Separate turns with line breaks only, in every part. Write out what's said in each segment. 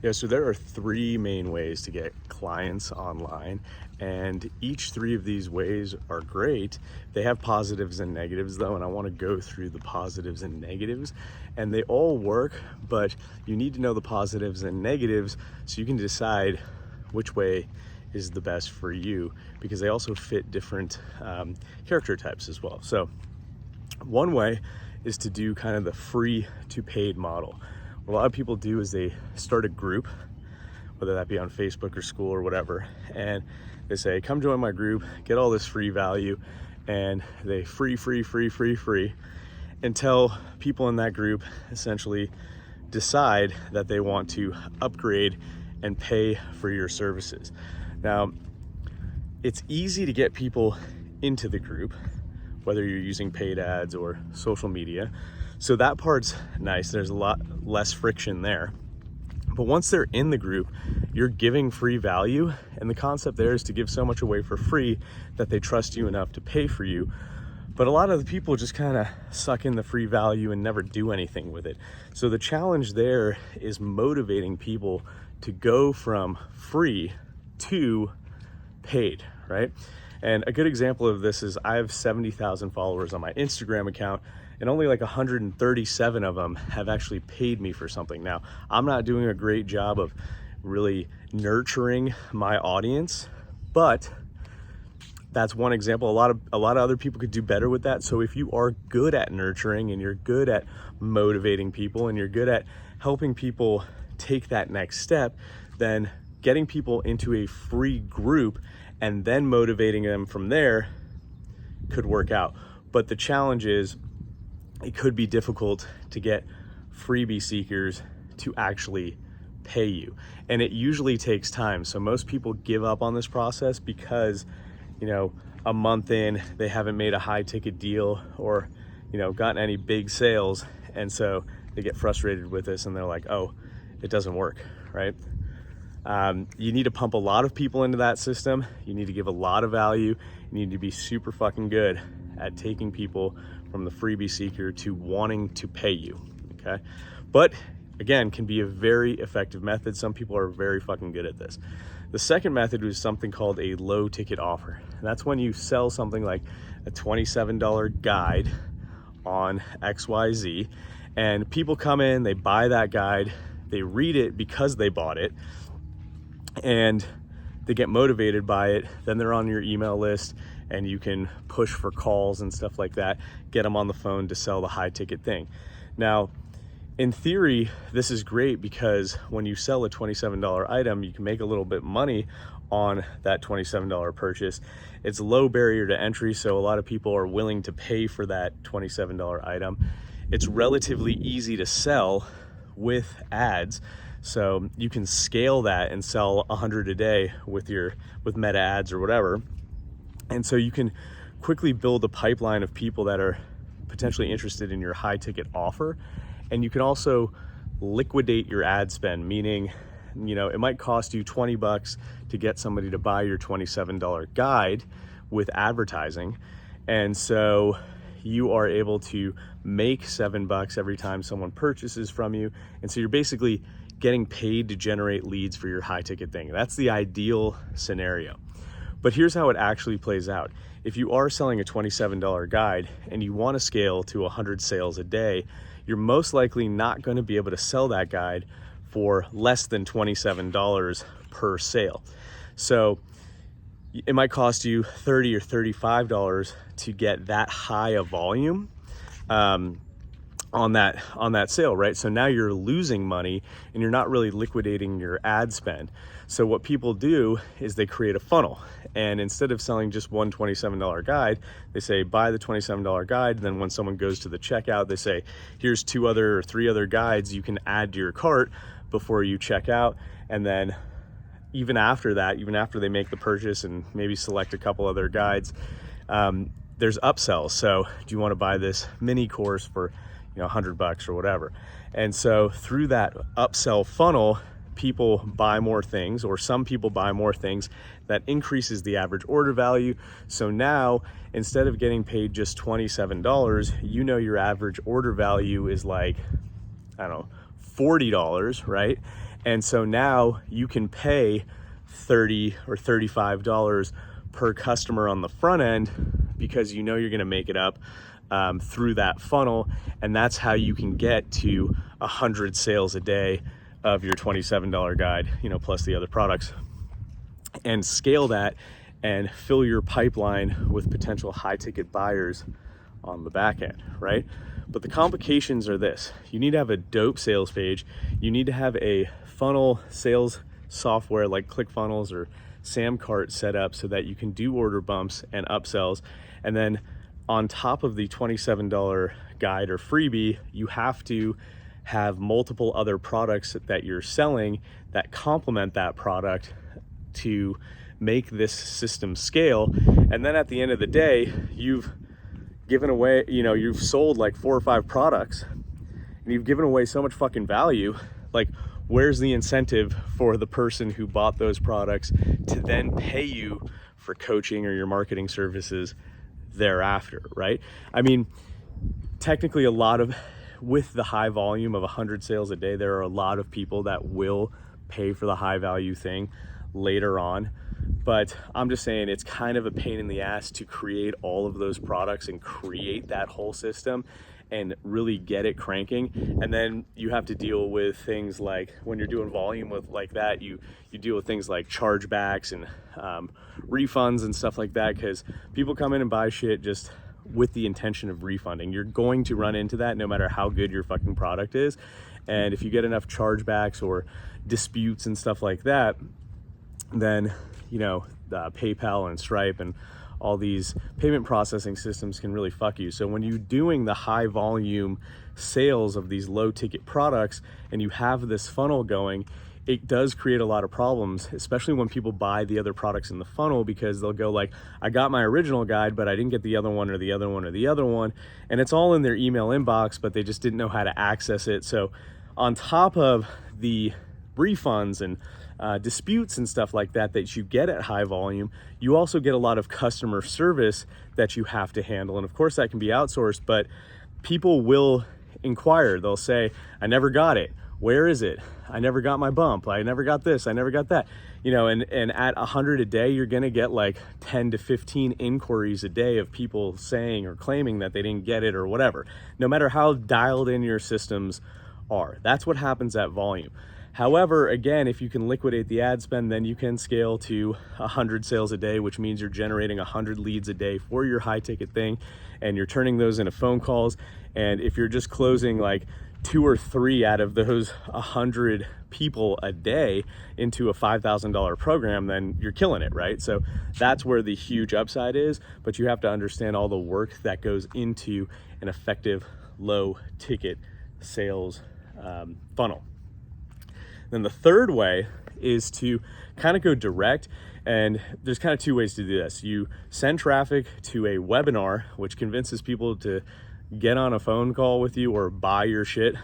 Yeah, so there are three main ways to get clients online, and each three of these ways are great. They have positives and negatives though, and I want to go through the positives and negatives, and they all work, but you need to know the positives and negatives so you can decide which way is the best for you, because they also fit different character types as well. So one way is to do kind of the free to paid model. What a lot of people do is they start a group, whether that be on Facebook or school or whatever, and they say, come join my group, get all this free value, and they free until people in that group essentially decide that they want to upgrade and pay for your services. Now, it's easy to get people into the group, whether you're using paid ads or social media. So that part's nice. There's a lot less friction there. But once they're in the group, you're giving free value. And the concept there is to give so much away for free that they trust you enough to pay for you. But a lot of the people just kind of suck in the free value and never do anything with it. So the challenge there is motivating people to go from free to paid, right? And a good example of this is I have 70,000 followers on my Instagram account, and only like 137 of them have actually paid me for something. Now, I'm not doing a great job of really nurturing my audience, but that's one example. A lot of other people could do better with that. So if you are good at nurturing and you're good at motivating people and you're good at helping people take that next step, then getting people into a free group and then motivating them from there could work out. But the challenge is it could be difficult to get freebie seekers to actually pay you. And it usually takes time. So most people give up on this process because, a month in, they haven't made a high ticket deal or, gotten any big sales. And so they get frustrated with this and they're like, oh, it doesn't work, right? You need to pump a lot of people into that system. You need to give a lot of value. You need to be super fucking good at taking people from the freebie seeker to wanting to pay you, okay? But again, can be a very effective method. Some people are very fucking good at this. The second method is something called a low ticket offer. And that's when you sell something like a $27 guide on XYZ, and people come in, they buy that guide, they read it because they bought it, and they get motivated by it. Then they're on your email list and you can push for calls and stuff like that, get them on the phone to sell the high ticket thing. Now, in theory, this is great because when you sell a $27 item, you can make a little bit of money on that $27 purchase. It's low barrier to entry, so a lot of people are willing to pay for that $27 item. It's relatively easy to sell with ads. So you can scale that and sell 100 a day with Meta ads or whatever. And so you can quickly build a pipeline of people that are potentially interested in your high ticket offer. And you can also liquidate your ad spend, meaning, it might cost you $20 to get somebody to buy your $27 guide with advertising. And so you are able to make $7 every time someone purchases from you. And so you're basically getting paid to generate leads for your high ticket thing. That's the ideal scenario. But here's how it actually plays out. If you are selling a $27 guide and you want to scale to 100 sales a day, you're most likely not going to be able to sell that guide for less than $27 per sale. So it might cost you $30 or $35 to get that high a volume on that sale, right? So now you're losing money and you're not really liquidating your ad spend. So what people do is they create a funnel, and instead of selling just one $27 guide, they say buy the $27 guide. And then when someone goes to the checkout, they say here's 2 other or 3 other guides you can add to your cart before you check out. And then even after that, even after they make the purchase and maybe select a couple other guides, there's upsells. So do you want to buy this mini course for $100 or whatever? And so through that upsell funnel, people buy more things, or some people buy more things. That increases the average order value. So now instead of getting paid just $27, your average order value is like, I don't know, $40, right? And so now you can pay $30 or $35 per customer on the front end because you know you're gonna make it up through that funnel. And that's how you can get to 100 sales a day of your $27 guide, plus the other products, and scale that and fill your pipeline with potential high ticket buyers on the back end, right? But the complications are this: you need to have a dope sales page. You need to have a funnel sales software like ClickFunnels or Samcart set up so that you can do order bumps and upsells. And then on top of the $27 guide or freebie, you have to have multiple other products that you're selling that complement that product to make this system scale. And then at the end of the day, you've given away, you've sold like 4 or 5 products and you've given away so much fucking value. Like, where's the incentive for the person who bought those products to then pay you for coaching or your marketing services thereafter, right? I mean, technically with the high volume of 100 sales a day, there are a lot of people that will pay for the high value thing later on. But I'm just saying, it's kind of a pain in the ass to create all of those products and create that whole system and really get it cranking. And then you have to deal with things like, when you're doing volume with like that, you deal with things like chargebacks and refunds and stuff like that, because people come in and buy shit just with the intention of refunding. You're going to run into that no matter how good your fucking product is. And if you get enough chargebacks or disputes and stuff like that, then PayPal and Stripe and all these payment processing systems can really fuck you. So when you're doing the high volume sales of these low ticket products and you have this funnel going, it does create a lot of problems, especially when people buy the other products in the funnel, because they'll go like, I got my original guide, but I didn't get the other one or the other one or the other one. And it's all in their email inbox, but they just didn't know how to access it. So on top of the refunds and disputes and stuff like that you get at high volume, you also get a lot of customer service that you have to handle. And of course that can be outsourced, but people will inquire. They'll say, I never got it. Where is it? I never got my bump. I never got this. I never got that. And at 100 a day, you're going to get like 10 to 15 inquiries a day of people saying or claiming that they didn't get it or whatever, no matter how dialed in your systems are. That's what happens at volume. However, again, if you can liquidate the ad spend, then you can scale to 100 sales a day, which means you're generating 100 leads a day for your high ticket thing, and you're turning those into phone calls. And if you're just closing like 2 or 3 out of those 100 people a day into a $5,000 program, then you're killing it, right? So that's where the huge upside is, but you have to understand all the work that goes into an effective low ticket sales funnel. Then the third way is to kind of go direct, and there's kind of 2 ways to do this. You send traffic to a webinar, which convinces people to get on a phone call with you or buy your shit,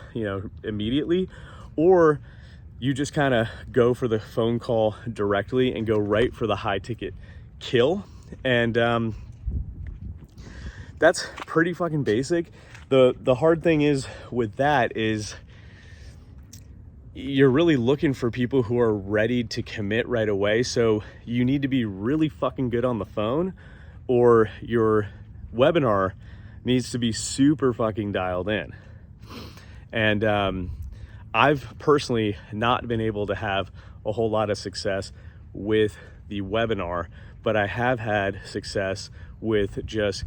immediately, or you just kind of go for the phone call directly and go right for the high ticket kill. And that's pretty fucking basic. The hard thing is with that is you're really looking for people who are ready to commit right away. So you need to be really fucking good on the phone, or your webinar needs to be super fucking dialed in. And I've personally not been able to have a whole lot of success with the webinar, but I have had success with just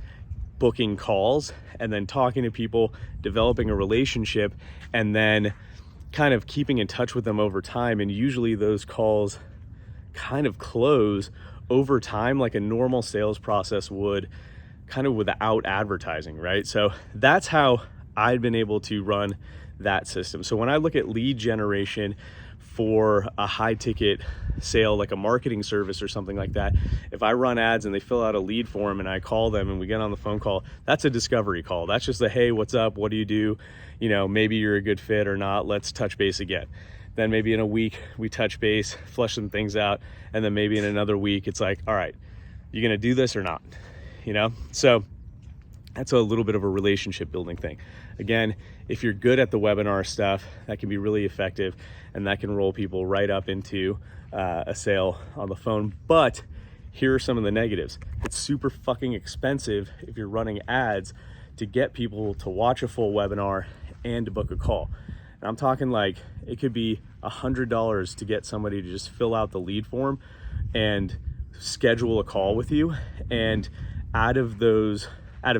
booking calls and then talking to people, developing a relationship, and then kind of keeping in touch with them over time. And usually those calls kind of close over time like a normal sales process would, kind of without advertising, right? So that's how I've been able to run that system. So when I look at lead generation for a high ticket sale, like a marketing service or something like that, if I run ads and they fill out a lead form and I call them and we get on the phone call, that's a discovery call. That's just a, hey, what's up? What do you do? Maybe you're a good fit or not. Let's touch base again. Then maybe in a week we touch base, flesh some things out. And then maybe in another week, it's like, all right, you gonna do this or not? So That's a little bit of a relationship building thing. Again, if you're good at the webinar stuff, that can be really effective, and that can roll people right up into a sale on the phone. But here are some of the negatives. It's super fucking expensive if you're running ads to get people to watch a full webinar and to book a call. And I'm talking like it could be $100 to get somebody to just fill out the lead form and schedule a call with you. And out of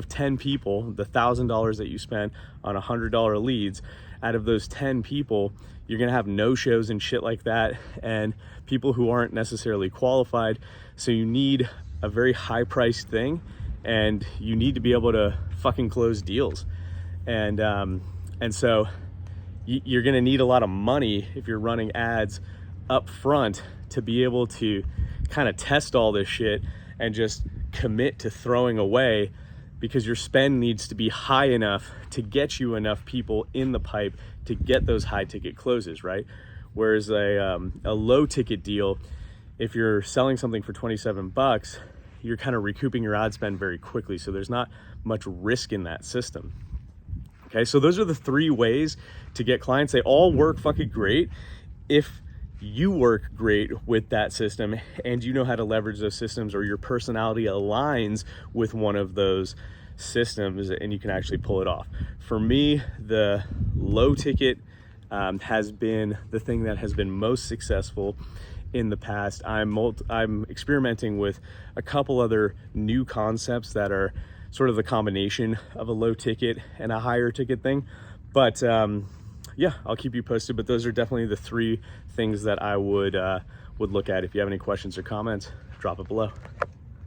10 people, the $1,000 that you spent on $100 leads, out of those 10 people, you're gonna have no-shows and shit like that, and people who aren't necessarily qualified. So you need a very high-priced thing, and you need to be able to fucking close deals. And so you're gonna need a lot of money if you're running ads up front to be able to kind of test all this shit and just commit to throwing away, because your spend needs to be high enough to get you enough people in the pipe to get those high ticket closes, right? Whereas a low ticket deal, if you're selling something for 27 bucks, you're kind of recouping your ad spend very quickly. So there's not much risk in that system. Okay, so those are the 3 ways to get clients. They all work fucking great if you work great with that system and you know how to leverage those systems, or your personality aligns with one of those systems and you can actually pull it off. For me, the low ticket has been the thing that has been most successful in the past. I'm experimenting with a couple other new concepts that are sort of the combination of a low ticket and a higher ticket thing. But yeah, I'll keep you posted, but those are definitely the 3 things that I would look at. If you have any questions or comments, drop it below.